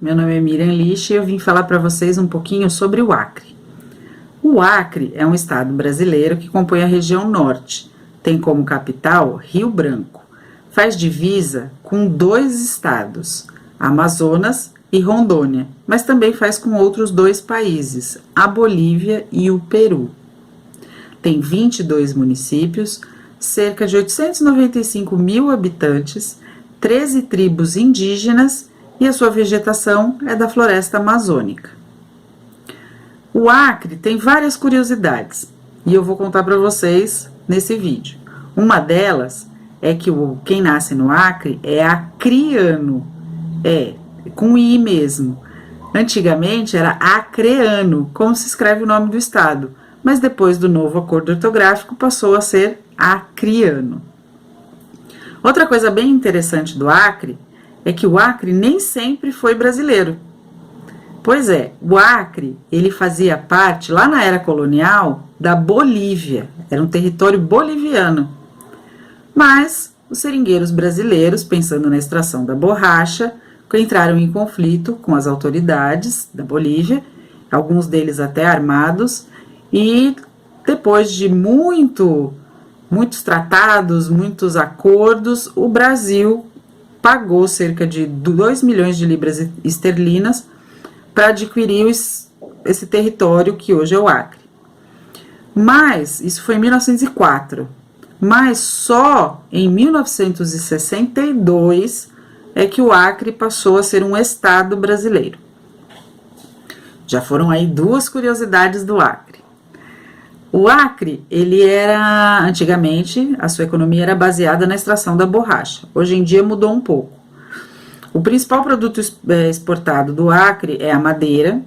meu nome é Miriam Lich e eu vim falar para vocês um pouquinho sobre o Acre. O Acre é um estado brasileiro que compõe a região norte, tem como capital Rio Branco, faz divisa com 2 estados, Amazonas e Rondônia, mas também faz com outros 2 países, a Bolívia e o Peru. Tem 22 municípios, cerca de 895 mil habitantes, 13 tribos indígenas e a sua vegetação é da floresta amazônica. O Acre tem várias curiosidades e eu vou contar para vocês nesse vídeo. Uma delas é que quem nasce no Acre é acriano, com I mesmo. Antigamente era acreano, como se escreve o nome do estado, mas depois do novo acordo ortográfico passou a ser acriano. Outra coisa bem interessante do Acre é que o Acre nem sempre foi brasileiro. Pois é, o Acre, ele fazia parte, lá na era colonial, da Bolívia, era um território boliviano. Mas os seringueiros brasileiros, pensando na extração da borracha, entraram em conflito com as autoridades da Bolívia, alguns deles até armados, e depois de muitos tratados, muitos acordos, o Brasil pagou cerca de 2 milhões de libras esterlinas para adquirir esse território que hoje é o Acre. Mas, isso foi em 1904, mas só em 1962 é que o Acre passou a ser um estado brasileiro. Já foram aí 2 curiosidades do Acre. O Acre, ele era, antigamente, a sua economia era baseada na extração da borracha. Hoje em dia mudou um pouco. O principal produto exportado do Acre é a madeira.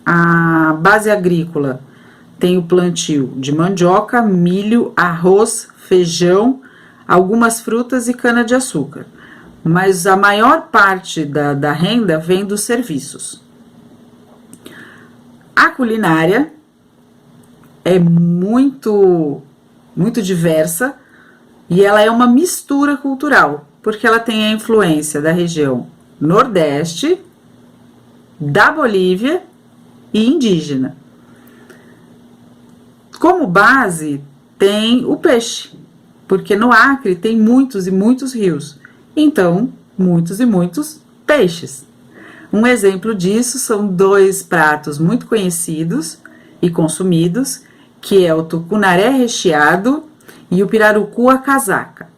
A base agrícola tem o plantio de mandioca, milho, arroz, feijão, algumas frutas e cana-de-açúcar. Mas a maior parte da renda vem dos serviços. A culinária é muito diversa e ela é uma mistura cultural, porque ela tem a influência da região Nordeste, da Bolívia e indígena. Como base tem o peixe, porque no Acre tem muitos e muitos rios, então muitos e muitos peixes. Um exemplo disso são 2 pratos muito conhecidos e consumidos, que é o tucunaré recheado e o pirarucu à casaca.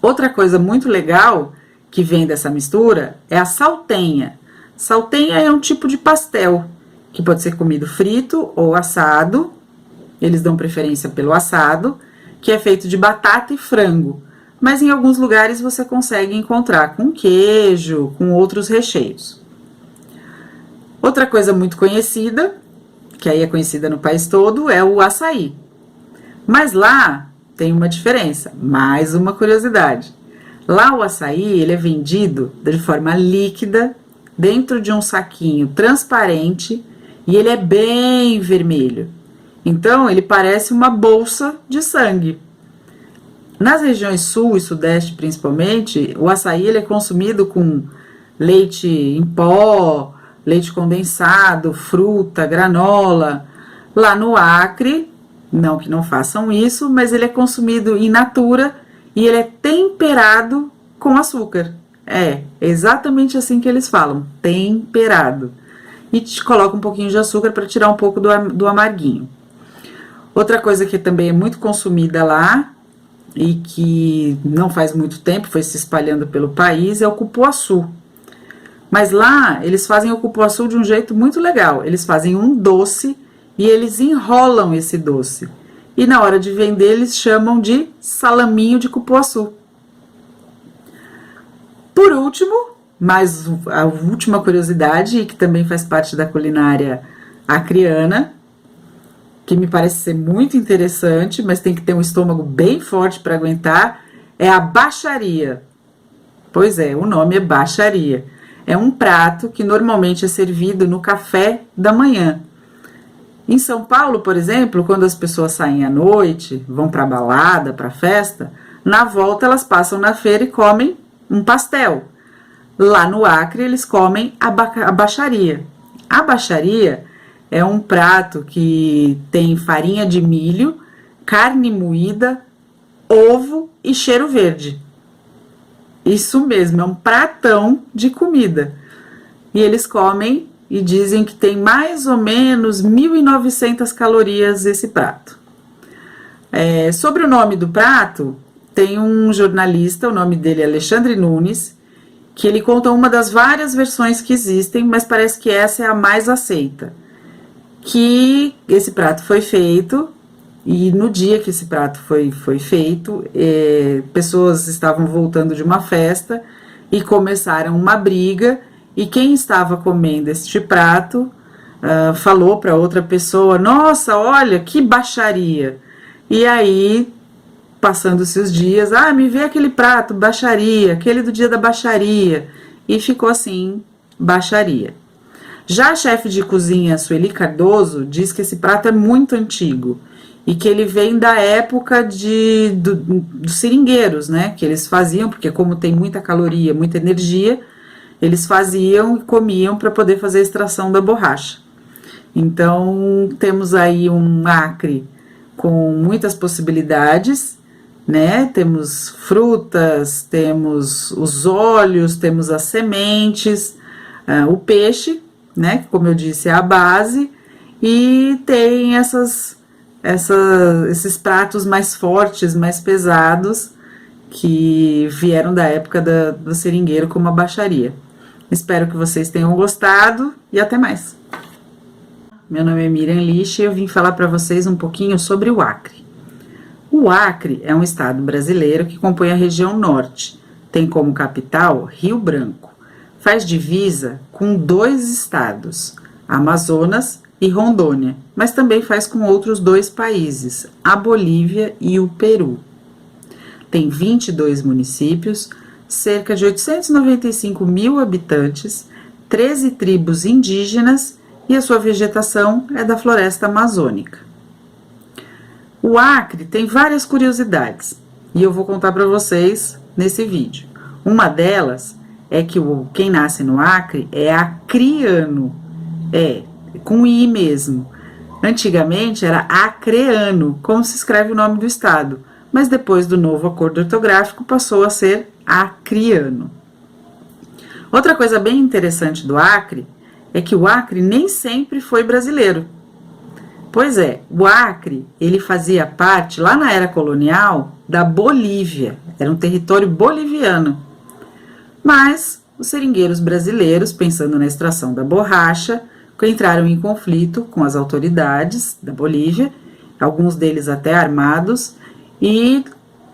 Outra coisa muito legal que vem dessa mistura é a saltenha. Saltenha é um tipo de pastel que pode ser comido frito ou assado. Eles dão preferência pelo assado, que é feito de batata e frango, mas em alguns lugares você consegue encontrar com queijo, com outros recheios. Outra coisa muito conhecida, que aí é conhecida no país todo, é o açaí. Mas lá tem uma diferença, mais uma curiosidade. Lá o açaí, ele é vendido de forma líquida, dentro de um saquinho transparente, e ele é bem vermelho. Então, ele parece uma bolsa de sangue. Nas regiões sul e sudeste, principalmente, o açaí ele é consumido com leite em pó, leite condensado, fruta, granola. Lá no Acre, não que não façam isso, mas ele é consumido in natura e ele é temperado com açúcar. É exatamente assim que eles falam, temperado. E te coloca um pouquinho de açúcar para tirar um pouco do amarguinho. Outra coisa que também é muito consumida lá e que não faz muito tempo, foi se espalhando pelo país, é o cupuaçu. Mas lá, eles fazem o cupuaçu de um jeito muito legal. Eles fazem um doce e eles enrolam esse doce. E na hora de vender, eles chamam de salaminho de cupuaçu. Por último, mais a última curiosidade, que também faz parte da culinária acreana, que me parece ser muito interessante, mas tem que ter um estômago bem forte para aguentar, é a bacharia. Pois é, o nome é bacharia. É um prato que normalmente é servido no café da manhã. Em São Paulo, por exemplo, quando as pessoas saem à noite, vão para balada, para festa, na volta elas passam na feira e comem um pastel. Lá no Acre, eles comem a bacharia. A bacharia é um prato que tem farinha de milho, carne moída, ovo e cheiro verde. Isso mesmo, é um pratão de comida. E eles comem e dizem que tem mais ou menos 1.900 calorias esse prato. Sobre o nome do prato, tem um jornalista, o nome dele é Alexandre Nunes, que ele conta uma das várias versões que existem, mas parece que essa é a mais aceita. Que esse prato foi feito, e no dia que esse prato foi feito, pessoas estavam voltando de uma festa e começaram uma briga, e quem estava comendo este prato falou para outra pessoa: nossa, olha, que baixaria! E aí, passando-se os dias, me vê aquele prato, baixaria, aquele do dia da baixaria, e ficou assim, baixaria. Já a chefe de cozinha Sueli Cardoso diz que esse prato é muito antigo e que ele vem da época dos seringueiros, né? Que eles faziam, porque como tem muita caloria, muita energia, eles faziam e comiam para poder fazer a extração da borracha. Então, temos aí um Acre com muitas possibilidades, né? Temos frutas, temos os óleos, temos as sementes, o peixe, né? Que, como eu disse, é a base, e tem esses pratos mais fortes, mais pesados, que vieram da época do seringueiro, como a baixaria. Espero que vocês tenham gostado e até mais. Meu nome é Miriam Lich e eu vim falar para vocês um pouquinho sobre o Acre. O Acre é um estado brasileiro que compõe a região norte. Tem como capital Rio Branco. Faz divisa com 2 estados, Amazonas e Rondônia, mas também faz com outros 2 países, a Bolívia e o Peru. Tem 22 municípios, cerca de 895 mil habitantes, 13 tribos indígenas e a sua vegetação é da floresta amazônica. O Acre tem várias curiosidades e eu vou contar para vocês nesse vídeo. Uma delas é que quem nasce no Acre é acriano, com I mesmo. Antigamente era acreano, como se escreve o nome do estado, mas depois do novo acordo ortográfico passou a ser acriano. Outra coisa bem interessante do Acre é que o Acre nem sempre foi brasileiro. Pois é, o Acre, ele fazia parte, lá na era colonial, da Bolívia, era um território boliviano. Mas os seringueiros brasileiros, pensando na extração da borracha, entraram em conflito com as autoridades da Bolívia, alguns deles até armados, e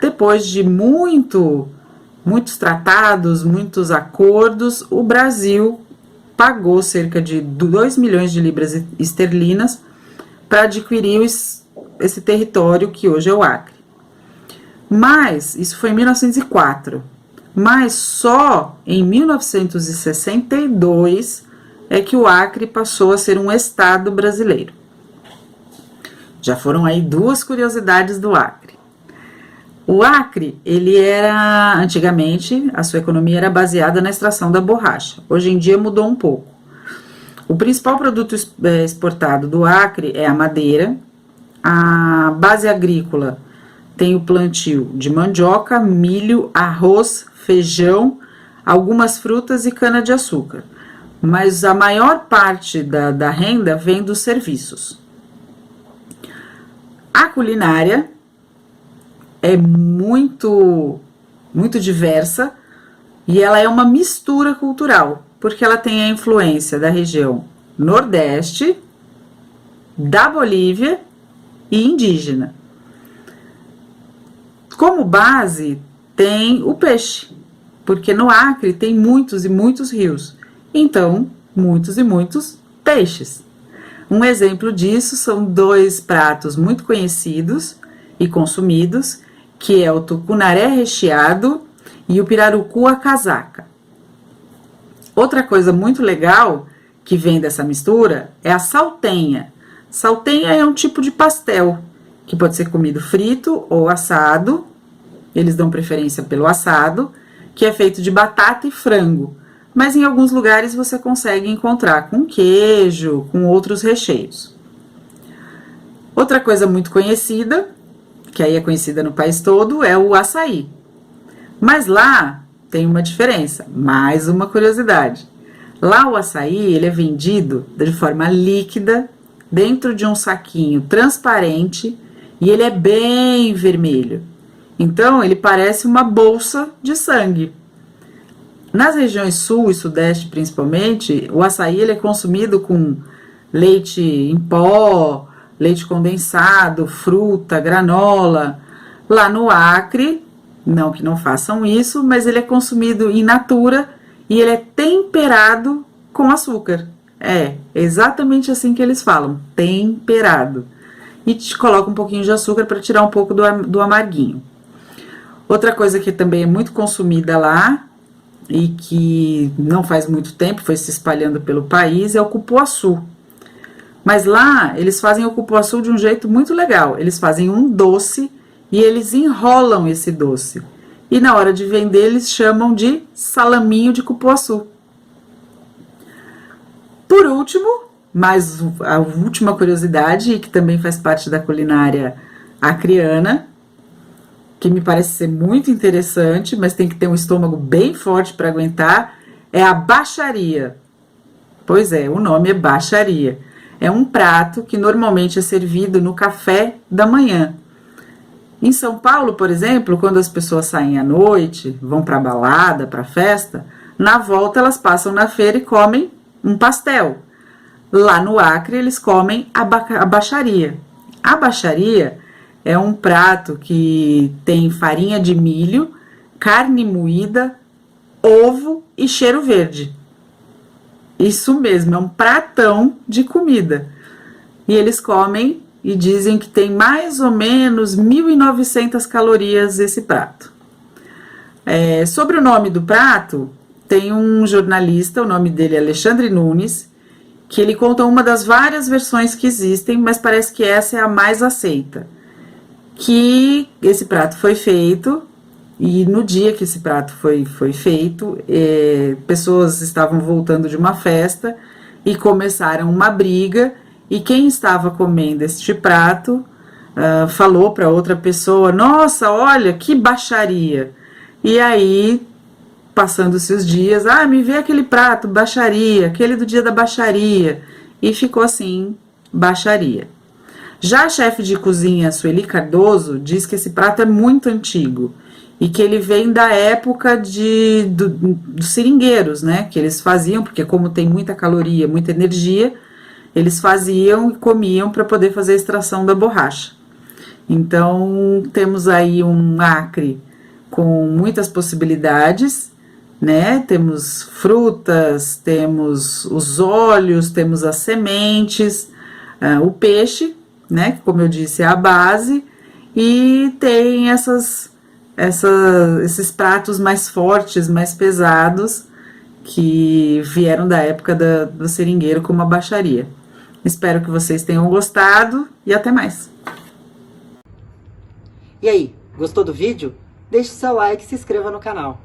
depois de muitos tratados, muitos acordos, o Brasil pagou cerca de 2 milhões de libras esterlinas para adquirir esse território que hoje é o Acre. Mas, isso foi em 1904, mas só em 1962 é que o Acre passou a ser um estado brasileiro. Já foram aí 2 curiosidades do Acre. O Acre, ele era, antigamente, a sua economia era baseada na extração da borracha. Hoje em dia mudou um pouco. O principal produto exportado do Acre é a madeira. A base agrícola tem o plantio de mandioca, milho, arroz, feijão, algumas frutas e cana-de-açúcar. Mas a maior parte da renda vem dos serviços. A culinária é muito diversa e ela é uma mistura cultural, porque ela tem a influência da região Nordeste, da Bolívia e indígena. Como base tem o peixe, porque no Acre tem muitos e muitos rios, então muitos e muitos peixes. Um exemplo disso são 2 pratos muito conhecidos e consumidos, que é o tucunaré recheado e o pirarucu à casaca. Outra coisa muito legal que vem dessa mistura é a saltenha. Saltenha é um tipo de pastel que pode ser comido frito ou assado. Eles dão preferência pelo assado, que é feito de batata e frango. mas em alguns lugares você consegue encontrar com queijo, com outros recheios. Outra coisa muito conhecida, que aí é conhecida no país todo, é o açaí. Mas lá tem uma diferença, mais uma curiosidade. Lá o açaí, ele é vendido de forma líquida, dentro de um saquinho transparente, e ele é bem vermelho. Então, ele parece uma bolsa de sangue. Nas regiões sul e sudeste, principalmente, o açaí ele é consumido com leite em pó, leite condensado, fruta, granola. Lá no Acre, não que não façam isso, mas ele é consumido in natura e ele é temperado com açúcar. É exatamente assim que eles falam, temperado. E te coloca um pouquinho de açúcar para tirar um pouco do amarguinho. Outra coisa que também é muito consumida lá e que não faz muito tempo, foi se espalhando pelo país, é o cupuaçu. Mas lá eles fazem o cupuaçu de um jeito muito legal. Eles fazem um doce e eles enrolam esse doce. E na hora de vender eles chamam de salaminho de cupuaçu. Por último, mais a última curiosidade, e que também faz parte da culinária acreana, que me parece ser muito interessante, mas tem que ter um estômago bem forte para aguentar, é a bacharia. Pois é, o nome é bacharia. É um prato que normalmente é servido no café da manhã. Em São Paulo, por exemplo, quando as pessoas saem à noite, vão para balada, para festa, na volta elas passam na feira e comem um pastel. Lá no Acre eles comem a bacharia. A bacharia é um prato que tem farinha de milho, carne moída, ovo e cheiro verde. Isso mesmo, é um pratão de comida. E eles comem e dizem que tem mais ou menos 1.900 calorias esse prato. Sobre o nome do prato, tem um jornalista, o nome dele é Alexandre Nunes, que ele conta uma das várias versões que existem, mas parece que essa é a mais aceita. Que esse prato foi feito, e no dia que esse prato foi feito, pessoas estavam voltando de uma festa e começaram uma briga, e quem estava comendo este prato falou para outra pessoa: nossa, olha, que bacharia! E aí, passando-se os dias, me vê aquele prato, bacharia, aquele do dia da bacharia, e ficou assim, bacharia. Já a chefe de cozinha Sueli Cardoso diz que esse prato é muito antigo e que ele vem da época dos seringueiros, né? Que eles faziam, porque como tem muita caloria, muita energia, eles faziam e comiam para poder fazer a extração da borracha. Então, temos aí um Acre com muitas possibilidades, né? Temos frutas, temos os óleos, temos as sementes, o peixe, né? Que, como eu disse, é a base, e tem esses pratos mais fortes, mais pesados, que vieram da época do seringueiro, como a bacharia. Espero que vocês tenham gostado e até mais. E aí, gostou do vídeo? Deixe seu like e se inscreva no canal.